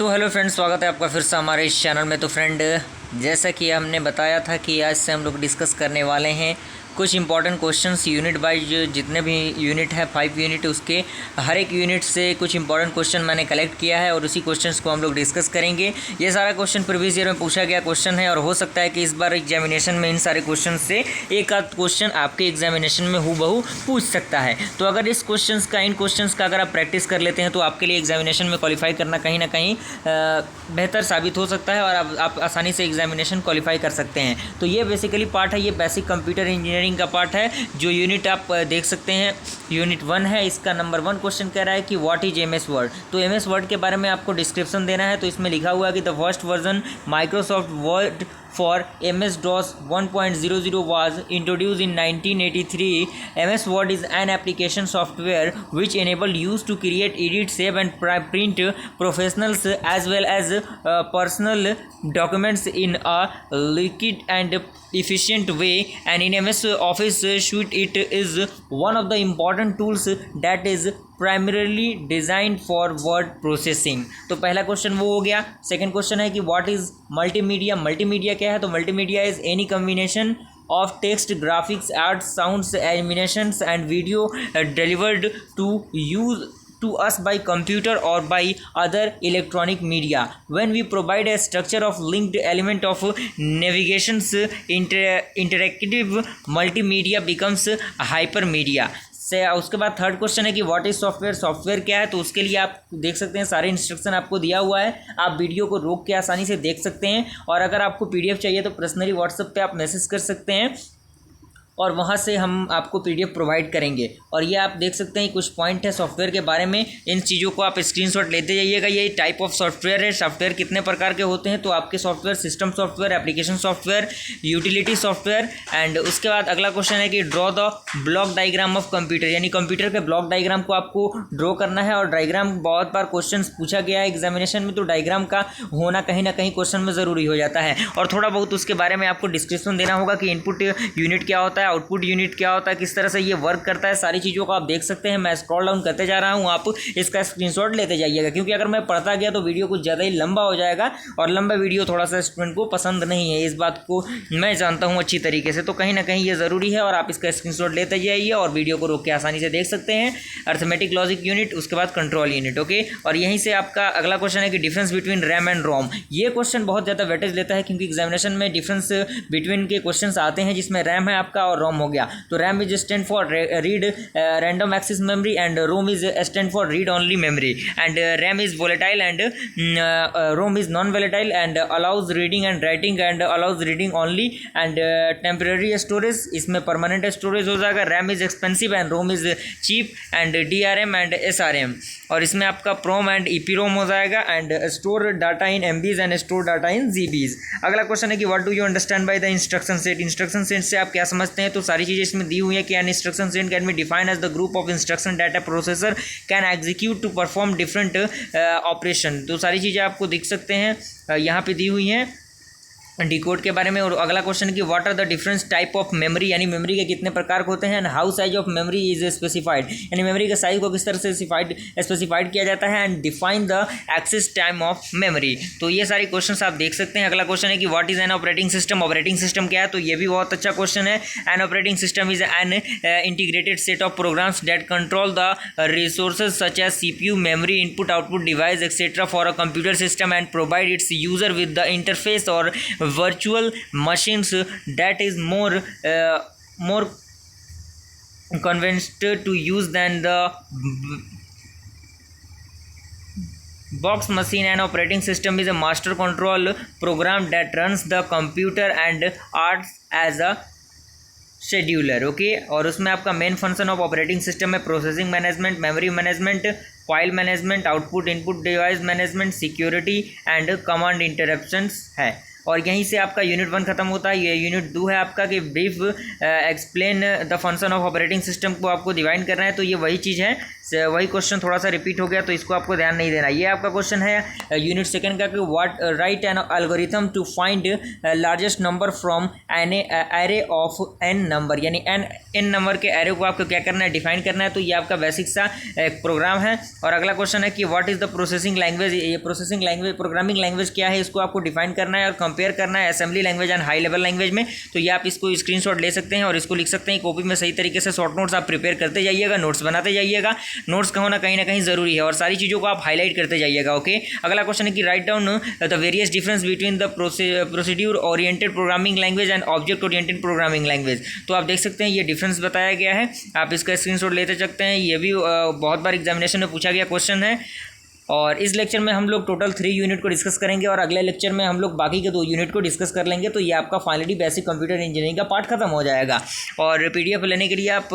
तो hello friends, स्वागत है आपका फिर से हमारे इस चैनल में। तो फ्रेंड, जैसा कि हमने बताया था कि आज से हम लोग डिस्कस करने वाले हैं कुछ इंपॉर्टेंट क्वेश्चंस यूनिट वाइज। जितने भी यूनिट है 5 यूनिट, उसके हर एक यूनिट से कुछ इंपॉर्टेंट क्वेश्चन मैंने कलेक्ट किया है और उसी क्वेश्चंस को हम लोग डिस्कस करेंगे। ये सारा क्वेश्चन प्रीवियस ईयर में पूछा गया क्वेश्चन है और हो सकता है कि इस बार एग्जामिनेशन में इन सारे क्वेश्चन से एक आध क्वेश्चन आपके एग्जामिनेशन में हूबहू पूछ सकता है। तो अगर इन क्वेश्चंस का अगर आप प्रैक्टिस कर लेते हैं तो आपके लिए एग्जामिनेशन में क्वालिफाई करना कहीं ना कहीं बेहतर साबित हो सकता है और आप आसानी से एग्जामिनेशन क्वालिफाई कर सकते हैं। तो ये बेसिकली पार्ट है, ये बेसिक कंप्यूटर इंजीनियरिंग का पार्ट है। जो यूनिट आप देख सकते हैं यूनिट 1 है, इसका नंबर 1 क्वेश्चन कह रहा है कि व्हाट इज एमएस वर्ड। तो एमएस वर्ड के बारे में आपको डिस्क्रिप्शन देना है। तो इसमें लिखा हुआ है कि the first version Microsoft word for MS-DOS 1.00 was introduced in 1983. MS Word is an application software which enabled use to create, edit, save and print professionals as well as personal documents in a liquid and efficient way. And in MS Office suite, it is one of the important tools that is primarily design for word processing. तो पहला question वो हो गया। Second question है कि what is multimedia. Multimedia क्या है? तो multimedia is any combination of text, graphics, art, sounds, animations and video delivered to us by computer or by other electronic media. When we provide a structure of linked element of navigations, interactive multimedia becomes hypermedia। से उसके बाद third question है कि what is software. Software क्या है? तो उसके लिए आप देख सकते हैं सारे इंस्ट्रक्शन आपको दिया हुआ है। आप वीडियो को रोक के आसानी से देख सकते हैं और अगर आपको पीडीएफ चाहिए तो पर्सनली व्हाट्सएप पे आप मैसेज कर सकते हैं और वहाँ से हम आपको पीडीएफ प्रोवाइड करेंगे। और ये आप देख सकते हैं कुछ पॉइंट है सॉफ्टवेयर के बारे में। इन चीज़ों को आप स्क्रीनशॉट लेते जाइएगा। ये टाइप ऑफ सॉफ्टवेयर है। सॉफ्टवेयर कितने प्रकार के होते हैं? तो आपके software system software, application software, utility software. And उसके बाद अगला क्वेश्चन है कि draw the block diagram of computer, यानी कंप्यूटर के ब्लॉक डायग्राम को आपको ड्रॉ करना है। और डायग्राम बहुत बार क्वेश्चन पूछा गया है एग्जामिनेशन में, तो डायग्राम का होना कहीं ना कहीं क्वेश्चन में ज़रूरी हो जाता है। और थोड़ा बहुत उसके बारे में आपको डिस्क्रिप्शन देना होगा कि इनपुट यूनिट क्या होता है, आउटपुट यूनिट क्या होता है, किस तरह से ये वर्क करता है। सारी चीज़ों को आप देख सकते हैं। मैं स्क्रॉल डाउन करते जा रहा हूँ, आप इसका स्क्रीनशॉट लेते जाइएगा, क्योंकि अगर मैं पढ़ता गया तो वीडियो कुछ ज़्यादा ही लंबा हो जाएगा और लंबा वीडियो थोड़ा सा स्टूडेंट को पसंद नहीं है। इस बात को मैं जानता हूँ अच्छी तरीके से। तो कहीं ना कहीं ये ज़रूरी है और आप इसका स्क्रीनशॉट लेते जाइए और वीडियो को रोक के आसानी से देख सकते हैं। अर्थमेटिक लॉजिक यूनिट, उसके बाद कंट्रोल यूनिट। ओके, और यहीं से आपका अगला क्वेश्चन है कि डिफरेंस बिटवीन रैम एंड रोम। ये क्वेश्चन बहुत ज़्यादा वेटेज लेता है क्योंकि एग्जामिनेशन में डिफरेंस बिटवीन के क्वेश्चन आते हैं जिसमें रैम है आपका और रोम हो गया। तो RAM is stand for read random access memory and ROM is stand for read only memory, and RAM is volatile and ROM is non volatile and allows reading and writing and allows reading only, and temporary storage इसमें permanent storage हो जाएगा। RAM is expensive and ROM is cheap, and DRM and SRM। और इसमें आपका PROM and EPROM हो जाएगा, and store data in MBs and store data in GBs। अगला question है कि what do you understand by the instruction set। Instruction set से आप क्या समझते हैं? तो सारी चीज़ें इसमें दी हुई है कि an instruction set can be defined as the group of instruction that a processor can execute to perform different operation। तो सारी चीज़ें आपको दिख सकते हैं यहाँ पे दी हुई हैं डिकोड के बारे में। और अगला क्वेश्चन कि what are the different type of memory, यानी मेमोरी के कितने प्रकार होते हैं। And how size of memory is specified, यानी मेमोरी के साइज को किस तरह से स्पेसिफाइड किया जाता है। And define the access time of memory. तो ये सारे क्वेश्चन आप देख सकते हैं। अगला क्वेश्चन है कि what is an operating system. Operating system क्या है? तो ये भी बहुत अच्छा क्वेश्चन है। An operating system is an integrated set of programs that control the resources such as CPU, memory, input output device etcetera for a computer system and provide its user with the interface और virtual machines that is more convinced to use than the box machine। and operating system is a master control program that runs the computer and acts as a scheduler. Okay, और उसमें आपका main function of operating system है processing management, memory management, file management, output input device management, security and command interruptions है। और यहीं से आपका unit 1 खत्म होता है। ये यूनिट 2 है आपका कि brief explain the function of operating system को आपको डिवाइन करना है। तो ये वही चीज़ है, वही क्वेश्चन थोड़ा सा रिपीट हो गया, तो इसको आपको ध्यान नहीं देना। ये आपका क्वेश्चन है यूनिट 2 का कि what write an algorithm to find largest number from an array of n number, यानी एन नंबर के एरे को आपको क्या करना है, डिफाइन करना है। तो ये आपका बेसिक सा एक प्रोग्राम है। और अगला क्वेश्चन है कि what is the processing language. ये प्रोसेसिंग लैंग्वेज, प्रोग्रामिंग लैंग्वेज क्या है, इसको आपको डिफाइन करना है और कंपेयर करना है assembly language and high level language में। तो ये आप इसको स्क्रीनशॉट ले सकते हैं और इसको लिख सकते हैं कॉपी में। सही तरीके से शॉर्ट नोट्स आप प्रिपेयर करते जाइएगा, नोट्स बनाते जाइएगा। नोट्स का होना कहीं ना कहीं ज़रूरी है और सारी चीज़ों को आप हाईलाइट करते जाइएगा। ओके, अगला क्वेश्चन है कि write down the various difference between the procedure oriented programming language and object oriented programming language. तो आप देख सकते हैं ये डिफरेंस बताया गया है, आप इसका स्क्रीनशॉट लेते सकते हैं। ये भी बहुत बार एग्जामिनेशन में पूछा गया क्वेश्चन है। और इस लेक्चर में हम लोग टोटल 3 यूनिट को डिस्कस करेंगे और अगले लेक्चर में हम लोग बाकी के 2 यूनिट को डिस्कस कर लेंगे। तो ये आपका फाइनली बेसिक कंप्यूटर इंजीनियरिंग का पार्ट खत्म हो जाएगा। और पीडीएफ लेने के लिए आप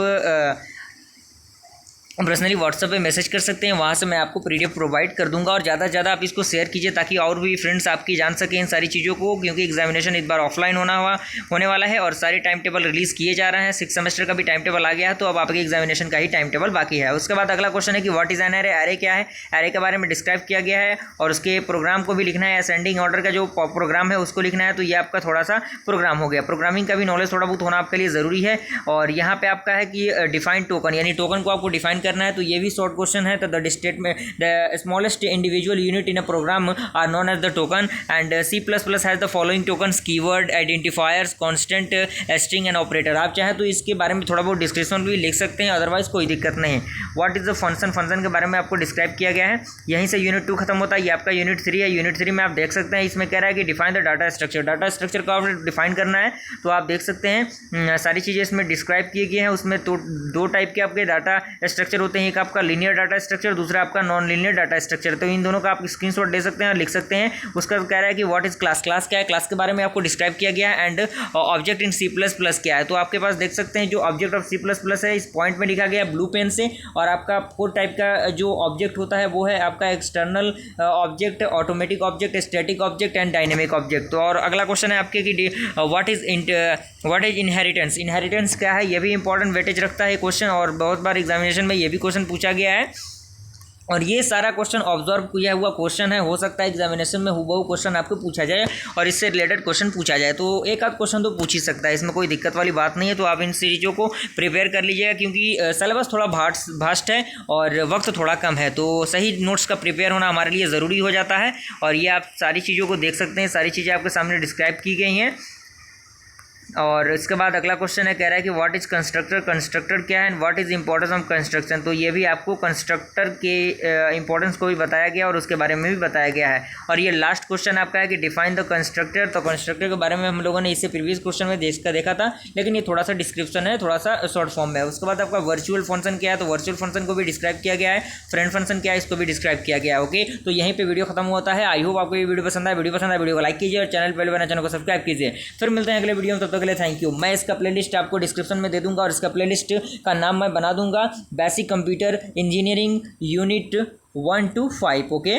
पर्सनली व्हाट्सएप पे मैसेज कर सकते हैं, वहाँ से मैं आपको पीडीएफ प्रोवाइड कर दूंगा। और ज़्यादा से ज़्यादा आप इसको शेयर कीजिए ताकि और भी फ्रेंड्स आपकी जान सकें इन सारी चीज़ों को, क्योंकि एग्जामिनेशन इस बार ऑफलाइन होने वाला है और सारे टाइम टेबल रिलीज़ किए जा रहे हैं। 6 सेमेस्टर का भी टाइम टेबल आ गया है, तो अब आपके एग्जामिनेशन का ही टाइम टेबल बाकी है। उसके बाद अगला क्वेश्चन है कि what is an array. Array क्या है, एरे के बारे में डिस्क्राइब किया गया है और उसके प्रोग्राम को भी लिखना है। असेंडिंग ऑर्डर का जो प्रोग्राम है उसको लिखना है। तो ये आपका थोड़ा सा प्रोग्राम हो गया। प्रोग्रामिंग का भी नॉलेज थोड़ा बहुत होना आपके लिए ज़रूरी है। और यहाँ पे आपका है कि डिफाइन टोकन, यानी टोकन को आपको डिफाइन करना है। तो ये भी क्वेश्चन है। तो the statement the smallest individual unit in a program are known as the token and C++ has the following tokens keyword, identifiers, constant, string and operator. आप चाहे तो इसके बारे में थोड़ा बहुत डिस्क्रिप्शन भी लिख सकते हैं, अदरवाइज कोई दिक्कत नहीं। What is the function, function के बारे में आपको डिस्क्राइब किया गया है। यहीं से यूनिट 2 खत्म होता है। ये आपका यूनिट 3 है। यूनिट 3 में आप देख सकते हैं इसमें कह रहा है कि define the data structure. Data structure को आप डिफाइन करना है। तो आप देख सकते हैं सारी चीज़ें इसमें डिस्क्राइब किए गए हैं। उसमें तो 2 टाइप के आपके डाटा स्ट्रक्चर होते हैं, एक आपका लीनियर डाटा स्ट्रक्चर, दूसरा आपका नॉन लीनियर डाटा स्ट्रक्चर। तो इन दोनों का आप स्क्रीनशॉट ले सकते हैं और लिख सकते हैं। उसका कह रहा है कि व्हाट इज क्लास, क्लास क्या है, क्लास के बारे में आपको डिस्क्राइब किया गया है। एंड ऑब्जेक्ट इन C++ क्या है। तो आपके पास देख सकते हैं जो ऑब्जेक्ट ऑफ C++ है इस पॉइंट में लिखा गया ब्लू पेन से। और आपका 4 टाइप का जो ऑब्जेक्ट होता है वो है आपका external object, automatic object, static object and dynamic object. तो और अगला क्वेश्चन है आपके कि व्हाट इज इनहेरिटेंस। इनहेरिटेंस क्या है, ये भी इंपॉर्टेंट वेटेज रखता है क्वेश्चन और बहुत बार एग्जामिनेशन में ये भी क्वेश्चन पूछा गया है। और ये सारा क्वेश्चन ऑब्जर्व किया हुआ क्वेश्चन है। हो सकता है एग्जामिनेशन में हुबहू क्वेश्चन आपको पूछा जाए और इससे रिलेटेड क्वेश्चन पूछा जाए, तो एक आध क्वेश्चन तो पूछ ही सकता है, इसमें कोई दिक्कत वाली बात नहीं है। तो आप इन चीज़ों को प्रिपेयर कर लीजिएगा, क्योंकि सिलेबस थोड़ा भास्ट है और वक्त थोड़ा कम है। तो सही नोट्स का प्रिपेयर होना हमारे लिए ज़रूरी हो जाता है। और ये आप सारी चीज़ों को देख सकते हैं, सारी चीज़ें आपके सामने डिस्क्राइब की गई हैं। और इसके बाद अगला क्वेश्चन है, कह रहा है कि व्हाट इज़ कंस्ट्रक्टर। कंस्ट्रक्टर क्या है and what is importance of construction. तो ये भी आपको कंस्ट्रक्टर के इंपॉर्टेंस को भी बताया गया और उसके बारे में भी बताया गया है। और ये लास्ट क्वेश्चन आपका है कि डिफाइन द कंस्ट्रक्टर। तो कंस्ट्रक्टर के बारे में हम लोगों ने इससे प्रीवियस क्वेश्चन में देखा था, लेकिन ये थोड़ा सा डिस्क्रिप्शन है, थोड़ा सा शॉर्ट फॉर्म में है। उसके बाद आपका वर्चुअल फंक्शन क्या है, तो वर्चुअल फंक्शन को भी डिस्क्राइब किया गया है। फ्रेंड फंक्शन क्या है, इसको भी डिस्क्राइब किया गया है। ओके, तो यहीं पर वीडियो खत्म होता है। आई होप आपको ये वीडियो पसंद आए। वीडियो को लाइक कीजिए और चैनल पहले बना चैनल को सब्सक्राइब कीजिए। फिर मिलते हैं अगले वीडियो में, तब तक के लिए थैंक यू। मैं इसका प्लेलिस्ट आपको डिस्क्रिप्शन में दे दूंगा और इसका प्लेलिस्ट का नाम मैं बना दूंगा basic computer engineering unit 1 to 5। Okay.